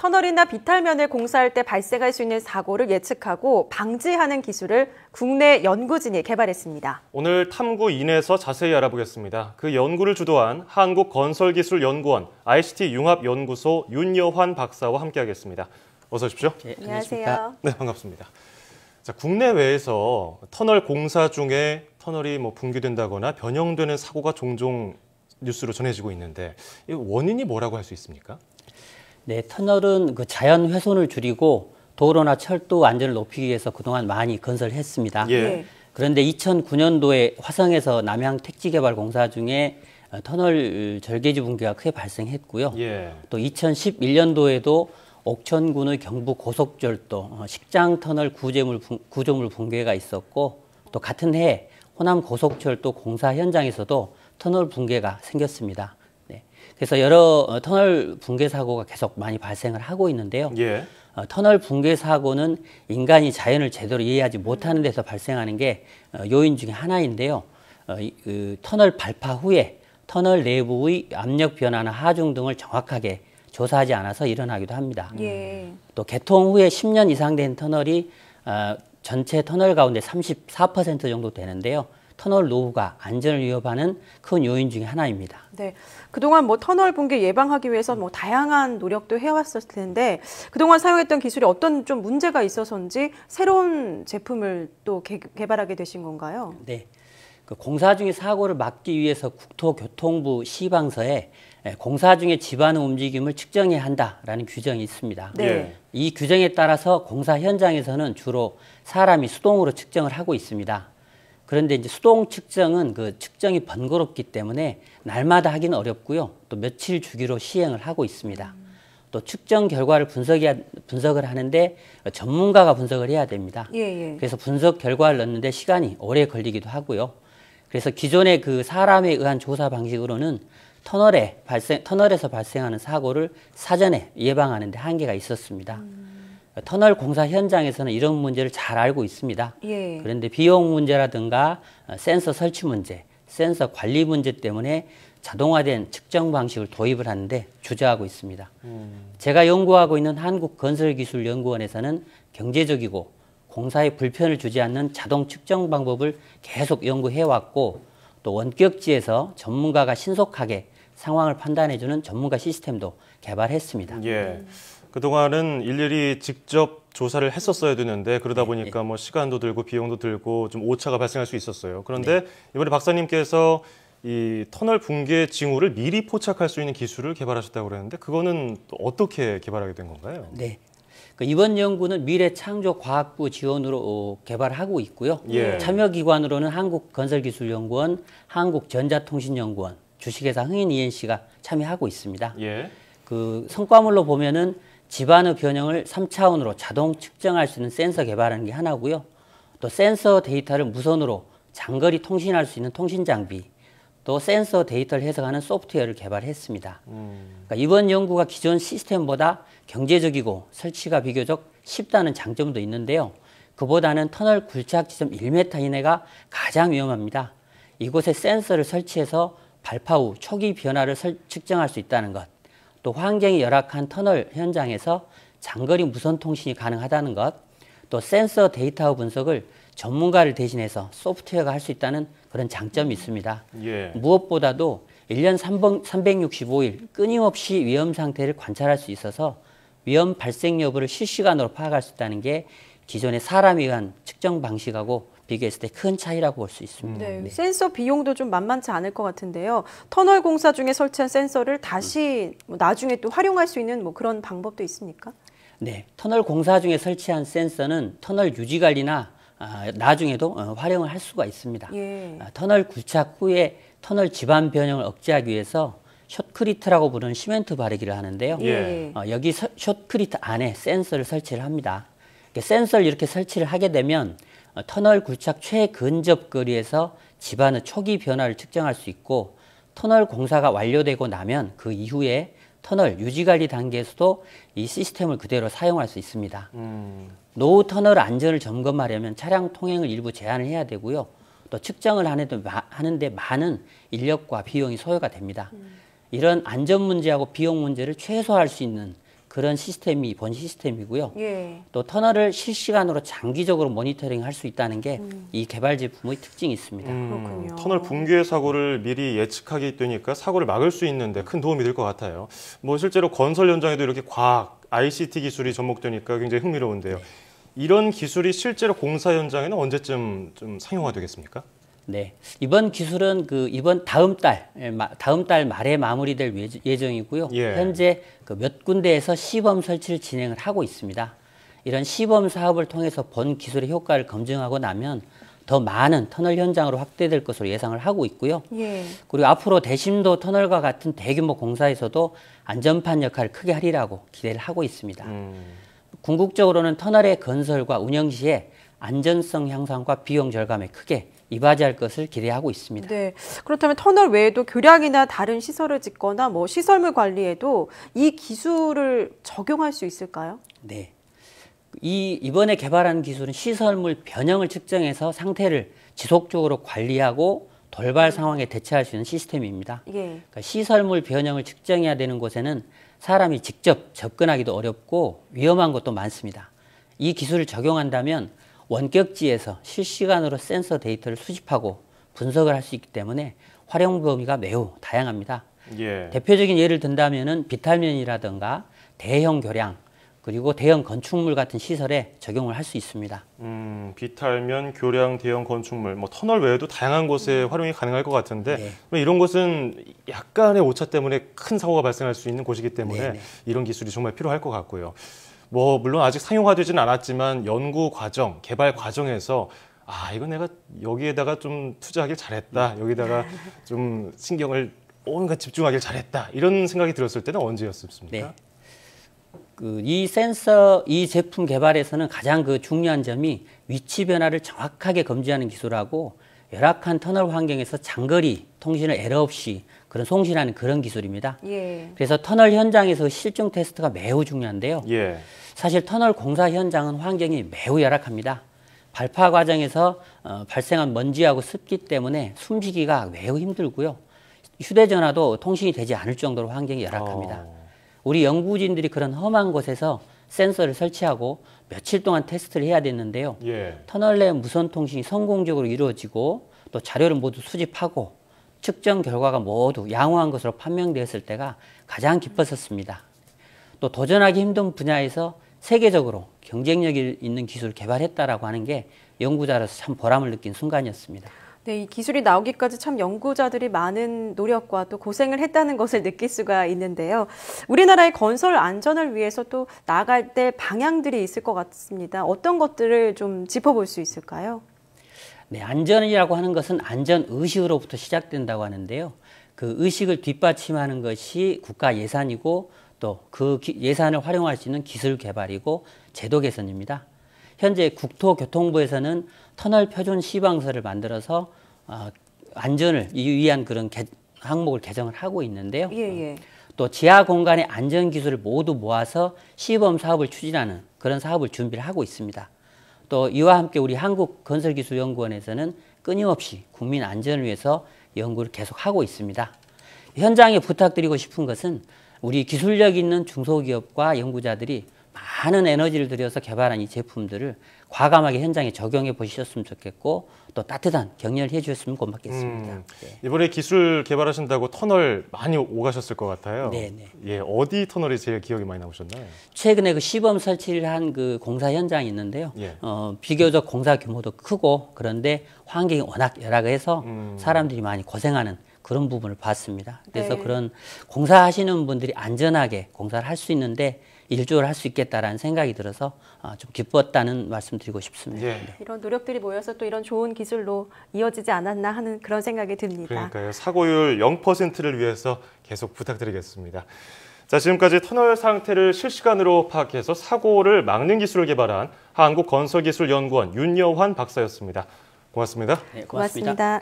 터널이나 비탈면을 공사할 때 발생할 수 있는 사고를 예측하고 방지하는 기술을 국내 연구진이 개발했습니다. 오늘 탐구인에서 자세히 알아보겠습니다. 그 연구를 주도한 한국건설기술연구원 ICT융합연구소 윤여환 박사와 함께하겠습니다. 어서 오십시오. 네, 안녕하세요. 네, 반갑습니다. 자, 국내외에서 터널 공사 중에 터널이 붕괴된다거나 변형되는 사고가 종종 뉴스로 전해지고 있는데 이 원인이 뭐라고 할 수 있습니까? 네, 터널은 그 자연 훼손을 줄이고 도로나 철도 안전을 높이기 위해서 그동안 많이 건설했습니다. 예. 그런데 2009년도에 화성에서 남양 택지개발 공사 중에 터널 절개지 붕괴가 크게 발생했고요. 예. 또 2011년도에도 옥천군의 경부 고속철도 식장 터널 구조물 붕괴가 있었고, 또 같은 해 호남 고속철도 공사 현장에서도 터널 붕괴가 생겼습니다. 네. 그래서 여러 터널 붕괴 사고가 계속 많이 발생을 하고 있는데요. 예. 터널 붕괴 사고는 인간이 자연을 제대로 이해하지 못하는 데서 발생하는 게 요인 중에 하나인데요. 터널 발파 후에 터널 내부의 압력 변화나 하중 등을 정확하게 조사하지 않아서 일어나기도 합니다. 예. 또 개통 후에 10년 이상 된 터널이 전체 터널 가운데 34% 정도 되는데요. 터널 노후가 안전을 위협하는 큰 요인 중에 하나입니다. 네, 그동안 터널 붕괴 예방하기 위해서 다양한 노력도 해왔을 텐데 그동안 사용했던 기술이 어떤 좀 문제가 있어서인지 새로운 제품을 또 개발하게 되신 건가요? 네, 그 공사 중에 사고를 막기 위해서 국토교통부 시방서에 공사 중에 집안의 움직임을 측정해야 한다라는 규정이 있습니다. 네. 이 규정에 따라서 공사 현장에서는 주로 사람이 수동으로 측정을 하고 있습니다. 그런데 이제 수동 측정은 그 측정이 번거롭기 때문에 날마다 하기는 어렵고요. 또 며칠 주기로 시행을 하고 있습니다. 또 측정 결과를 분석을 하는데 전문가가 분석을 해야 됩니다. 예. 그래서 분석 결과를 넣는데 시간이 오래 걸리기도 하고요. 그래서 기존의 그 사람에 의한 조사 방식으로는 터널에서 발생하는 사고를 사전에 예방하는 데 한계가 있었습니다. 터널 공사 현장에서는 이런 문제를 잘 알고 있습니다. 예. 그런데 비용 문제라든가 센서 설치 문제, 센서 관리 문제 때문에 자동화된 측정 방식을 도입을 하는데 주저하고 있습니다. 제가 연구하고 있는 한국건설기술연구원에서는 경제적이고 공사에 불편을 주지 않는 자동 측정 방법을 계속 연구해왔고, 또 원격지에서 전문가가 신속하게 상황을 판단해주는 전문가 시스템도 개발했습니다. 예. 그동안은 일일이 직접 조사를 했었어야 되는데 그러다 보니까 시간도 들고 비용도 들고 좀 오차가 발생할 수 있었어요. 그런데 이번에 박사님께서 이 터널 붕괴 징후를 미리 포착할 수 있는 기술을 개발하셨다고 그랬는데 그거는 또 어떻게 개발하게 된 건가요? 네. 이번 연구는 미래창조과학부 지원으로 개발하고 있고요. 예. 참여기관으로는 한국건설기술연구원, 한국전자통신연구원, 주식회사 흥인 ENC가 참여하고 있습니다. 예. 그 성과물로 보면은 집안의 변형을 3차원으로 자동 측정할 수 있는 센서 개발하는 게 하나고요. 또 센서 데이터를 무선으로 장거리 통신할 수 있는 통신 장비, 또 센서 데이터를 해석하는 소프트웨어를 개발했습니다. 그러니까 이번 연구가 기존 시스템보다 경제적이고 설치가 비교적 쉽다는 장점도 있는데요. 그보다는 터널 굴착 지점 1m 이내가 가장 위험합니다. 이곳에 센서를 설치해서 발파 후 초기 변화를 측정할 수 있다는 것, 또 환경이 열악한 터널 현장에서 장거리 무선 통신이 가능하다는 것, 또 센서 데이터 분석을 전문가를 대신해서 소프트웨어가 할 수 있다는 그런 장점이 있습니다. 예. 무엇보다도 1년 365일 끊임없이 위험 상태를 관찰할 수 있어서 위험 발생 여부를 실시간으로 파악할 수 있다는 게 기존의 사람에 의한 측정 방식하고 비교했을 때 큰 차이라고 볼 수 있습니다. 네, 센서 비용도 좀 만만치 않을 것 같은데요. 터널 공사 중에 설치한 센서를 다시 나중에 또 활용할 수 있는 그런 방법도 있습니까? 네, 터널 공사 중에 설치한 센서는 터널 유지 관리나 나중에도 활용을 할 수가 있습니다. 예. 터널 굴착 후에 터널 집안 변형을 억제하기 위해서 숏크리트라고 부르는 시멘트 바르기를 하는데요. 예. 여기 숏크리트 안에 센서를 설치를 합니다. 센서를 이렇게 설치를 하게 되면 터널 굴착 최근접 거리에서 집안의 초기 변화를 측정할 수 있고, 터널 공사가 완료되고 나면 그 이후에 터널 유지관리 단계에서도 이 시스템을 그대로 사용할 수 있습니다. 노후 터널 안전을 점검하려면 차량 통행을 일부 제한을 해야 되고요. 또 측정을 하는데 많은 인력과 비용이 소요가 됩니다. 이런 안전 문제하고 비용 문제를 최소화할 수 있는 그런 시스템이 본 시스템이고요. 예. 또 터널을 실시간으로 장기적으로 모니터링 할 수 있다는 게 이 개발 제품의 특징이 있습니다. 그렇군요. 터널 붕괴 사고를 미리 예측하게 되니까 사고를 막을 수 있는데 큰 도움이 될 것 같아요. 뭐 실제로 건설 현장에도 이렇게 과학, ICT 기술이 접목되니까 굉장히 흥미로운데요. 이런 기술이 실제로 공사 현장에는 언제쯤 좀 상용화되겠습니까? 네, 이번 기술은 이번 다음 달 말에 마무리될 예정이고요. 예. 현재 몇 군데에서 시범 설치를 진행을 하고 있습니다. 이런 시범 사업을 통해서 본 기술의 효과를 검증하고 나면 더 많은 터널 현장으로 확대될 것으로 예상을 하고 있고요. 예. 그리고 앞으로 대심도 터널과 같은 대규모 공사에서도 안전판 역할을 크게 하리라고 기대를 하고 있습니다. 궁극적으로는 터널의 건설과 운영 시에 안전성 향상과 비용 절감에 크게 이바지할 것을 기대하고 있습니다. 네. 그렇다면 터널 외에도 교량이나 다른 시설을 짓거나 뭐 시설물 관리에도 이 기술을 적용할 수 있을까요? 네. 이번에 개발한 기술은 시설물 변형을 측정해서 상태를 지속적으로 관리하고 돌발 상황에 대처할 수 있는 시스템입니다. 예. 그러니까 시설물 변형을 측정해야 되는 곳에는 사람이 직접 접근하기도 어렵고 위험한 곳도 많습니다. 이 기술을 적용한다면 원격지에서 실시간으로 센서 데이터를 수집하고 분석을 할 수 있기 때문에 활용 범위가 매우 다양합니다. 예. 대표적인 예를 든다면은 비탈면이라든가 대형 교량 그리고 대형 건축물 같은 시설에 적용을 할 수 있습니다. 비탈면, 교량, 대형 건축물, 뭐 터널 외에도 다양한 곳에 활용이 가능할 것 같은데 네. 이런 곳은 약간의 오차 때문에 큰 사고가 발생할 수 있는 곳이기 때문에 네. 이런 기술이 정말 필요할 것 같고요. 뭐 물론 아직 상용화되지는 않았지만 연구 과정, 개발 과정에서 이건 내가 여기에다가 좀 투자하길 잘했다, 여기다가 좀 신경을 온갖 집중하길 잘했다 이런 생각이 들었을 때는 언제였습니까? 네. 이 제품 개발에서는 가장 중요한 점이 위치 변화를 정확하게 검지하는 기술하고 열악한 터널 환경에서 장거리 통신을 에러 없이 송신하는 그런 기술입니다. 예. 그래서 터널 현장에서 실증 테스트가 매우 중요한데요. 예. 사실 터널 공사 현장은 환경이 매우 열악합니다. 발파 과정에서 발생한 먼지하고 습기 때문에 숨쉬기가 매우 힘들고요. 휴대전화도 통신이 되지 않을 정도로 환경이 열악합니다. 우리 연구진들이 그런 험한 곳에서 센서를 설치하고 며칠 동안 테스트를 해야 됐는데요. 예. 터널 내 무선 통신이 성공적으로 이루어지고 또 자료를 모두 수집하고 측정 결과가 모두 양호한 것으로 판명되었을 때가 가장 기뻤었습니다. 또 도전하기 힘든 분야에서 세계적으로 경쟁력이 있는 기술을 개발했다라고 하는 게 연구자로서 참 보람을 느낀 순간이었습니다. 네, 이 기술이 나오기까지 참 연구자들이 많은 노력과 또 고생을 했다는 것을 느낄 수가 있는데요. 우리나라의 건설 안전을 위해서 또 나아갈 때 방향들이 있을 것 같습니다. 어떤 것들을 좀 짚어볼 수 있을까요? 네, 안전이라고 하는 것은 안전의식으로부터 시작된다고 하는데요. 그 의식을 뒷받침하는 것이 국가 예산이고 또 그 예산을 활용할 수 있는 기술 개발이고 제도 개선입니다. 현재 국토교통부에서는 터널 표준 시방서를 만들어서 안전을 위한 그런 항목을 개정을 하고 있는데요. 예. 또 지하 공간의 안전 기술을 모두 모아서 시범 사업을 추진하는 그런 사업을 준비를 하고 있습니다. 또 이와 함께 우리 한국건설기술연구원에서는 끊임없이 국민 안전을 위해서 연구를 계속하고 있습니다. 현장에 부탁드리고 싶은 것은 우리 기술력 있는 중소기업과 연구자들이 많은 에너지를 들여서 개발한 이 제품들을 과감하게 현장에 적용해 보셨으면 좋겠고 또 따뜻한 격려를 해주셨으면 고맙겠습니다. 네. 이번에 기술 개발하신다고 터널 많이 오가셨을 것 같아요. 네네. 예, 어디 터널이 제일 기억이 많이 남으셨나요? 최근에 시범 설치를 한 공사 현장이 있는데요. 예. 비교적 공사 규모도 크고 그런데 환경이 워낙 열악해서 사람들이 많이 고생하는 그런 부분을 봤습니다. 그래서 네. 그런 공사하시는 분들이 안전하게 공사를 할 수 있는데 일조를 할 수 있겠다라는 생각이 들어서 좀 기뻤다는 말씀 드리고 싶습니다. 예. 네. 이런 노력들이 모여서 또 이런 좋은 기술로 이어지지 않았나 하는 그런 생각이 듭니다. 그러니까요. 사고율 0%를 위해서 계속 부탁드리겠습니다. 자, 지금까지 터널 상태를 실시간으로 파악해서 사고를 막는 기술을 개발한 한국건설기술연구원 윤여환 박사였습니다. 고맙습니다. 네, 고맙습니다.